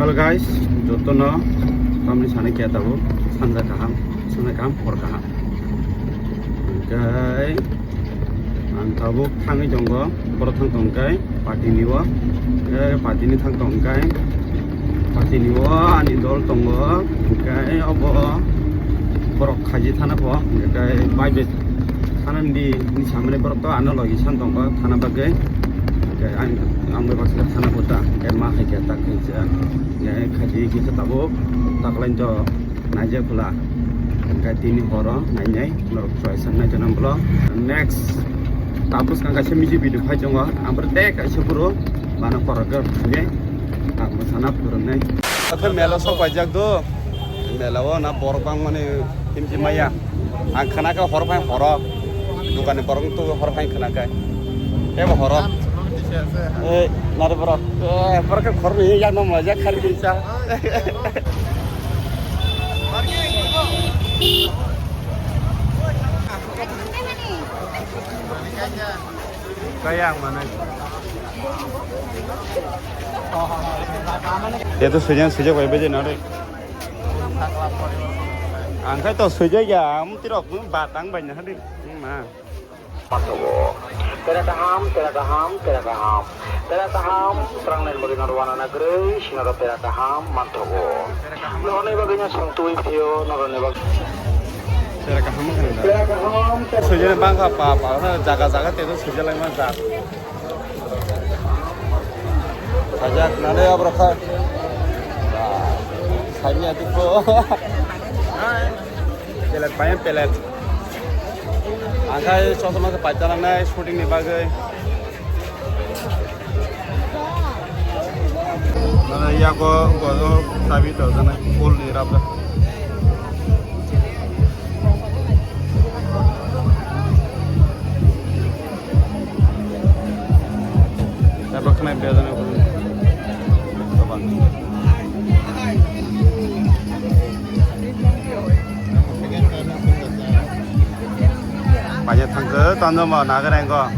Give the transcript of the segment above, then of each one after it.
Halo guys, jotono kami sana kia tahu sana kaham hor kaham. Guys, antabu tangi jonggo, borotang tongkai, pati niwa, pati ni tang tongkai, pati niwa ani dol tonggo, guys, obo borok kaji tanah po, guys, baik tanam di samane borok to ano lagi san tonggo tanah bagai. Ang berbahasa sana kota, emang kayak tak kerja, ya kaji kita tahu, tak lain jo naja pula, kayak ini horor, nanya, menurut choice naja nambah. Next, tapus kan kasih misi video aja nggak, ambil tek kasih buru, mana paragraf ini, aku sana purunnya. Tapi melo sok aja tuh, melo na borbang mana timji maya, angkana ka horor, bukan borong tuh horor angkana emang horor. Nari borok, borok kormi yang nama aja kari bisa. Kayak mana? Itu sejak berapa jam nari? Angkat tuh sejak ya, tidak batang banyak hari. Mana? Ternyata ham, terang lain bagi narwana negeri, sinara ternyata ham, mantogo. Narwana baginya sangtui vio, narwana bag. Ternyata ham kan? Sejauh bangga apa? Jaga-jaga itu sejauh lagi macam. Sajak, nade apa rakah? Saya itu kok. Pelet banyak pelet. Angkai sama pacaran naik shooting nih bagai. Mana ya gua tuh tapi tuh sana full nih raba. Saya bakal biasa nih. Coba. Banyak tangga, tanda mau nagar enggak?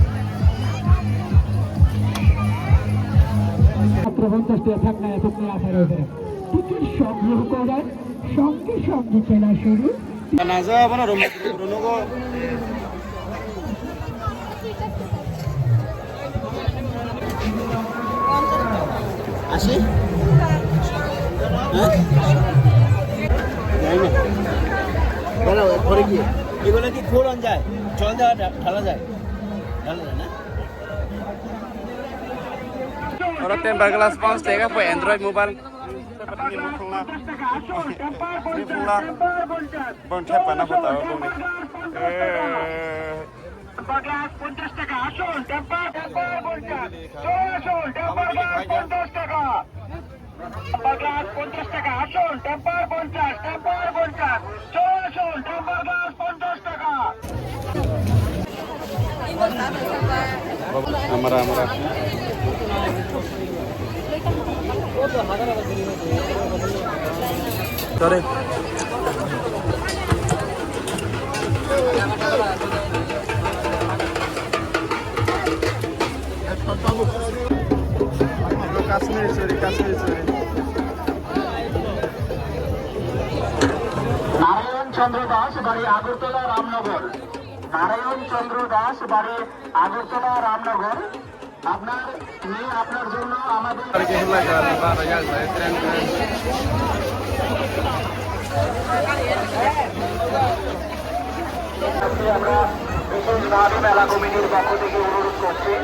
প্রবন্ধটা থাকলে এতক্ষণ আসার উপরে ticket সংগ্রহ করার সঙ্গে সঙ্গে খেলা শুরু নাজা আপনার রুনুগো আসি হ্যাঁ না ঘরে গিয়ে এগুলো কি খোল আন যায় জল দেওয়া ঢালা যায় না Orang tembak kelas pound tega po Android mobile. Seperti ini pula. Ini pula. Bon cepat nak tahu pun ni. বাগলাস 50 টাকা আসল টেম্পার 50 আসল টেম্পার 50 টাকা বাগলাস 50 টাকা আসল টেম্পার 50 আসল টেম্পার 50 টাকা Amara Sorry. Kashmir sorry. Narayan Chandra Das বাড়ি আগরতলা রামনগর নারায়ণ চন্দ্র দাস বাড়ি আগরতলা রামনগর আপনার মেয়ে আপনার জন্য আমাদের আমরা বিশেষভাবে মেলা কমিটির পক্ষ থেকে অনুরোধ করছি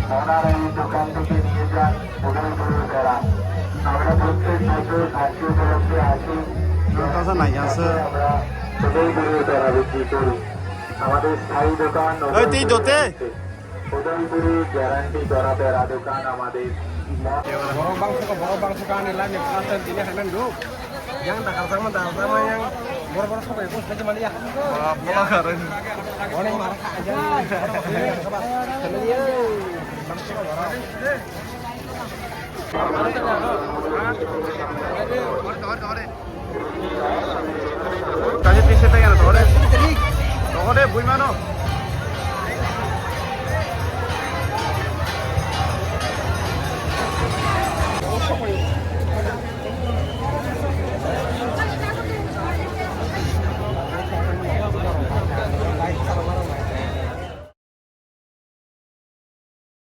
ওনারা এই দোকান থেকে নিয়ে যান ওদের গরু করা আমরা প্রত্যেক বছর খাদ্য উপলক্ষে আসি আমরা ওদের গরু করা বিক্রি করি আমাদের স্থায়ী দোকান উদয়পুরে গ্যারান্টি করা বেড়া দোকান আমাদের বড় বাংশ কানে লাগে প্লাস্টার দিনে হামেন রূপ yang tak sama yang bor-bor sampai itu saja malia. Bola keren. Boleh marah aja. Sobat. Semelia. Kasih t-shirt aja, Torres.